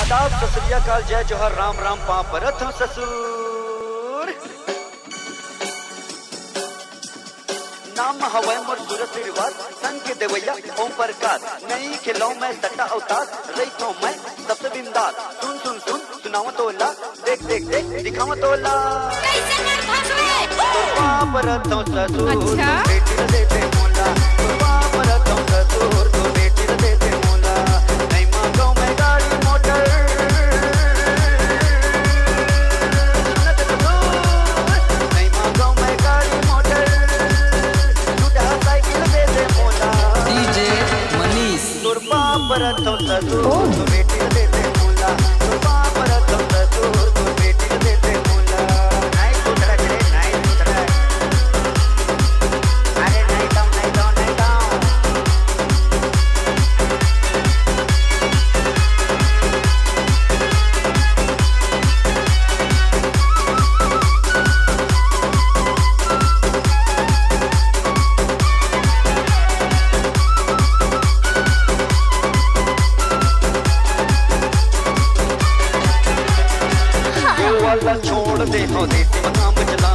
आदाब सत श्री अकाल जय जोहर राम राम पां परथम ससुर नाम हवै मोर सूरत रिवाज संग के देवैया ओम प्रकाश नहीं खिलाऊं मैं सट्टा अवतार रही तो मैं सबसे बिंदास सुन सुन सुन सुनावा तोला देख देख देख दिखावा तोला तो पां परथम ससुर अच्छा? बेटी रे देते मोला तो पां परथम ससुर तो बेटी रे देते मोला नहीं मांगो मैं गाड़ी मोटर नहीं मांगो मैं गाड़ी मोटर टूटा साइकिल दे दे मोला डीजे मनीष तोर बाप रथम ससुर तो बेटी रे देते मोला तोर बाप रथम ससुर तो बेटी रे देते मोला नहीं सुधरा रे नहीं सुधरा अरे नहीं दम नहीं दम नहीं दम वाला छोड़ दे हो देते काम चला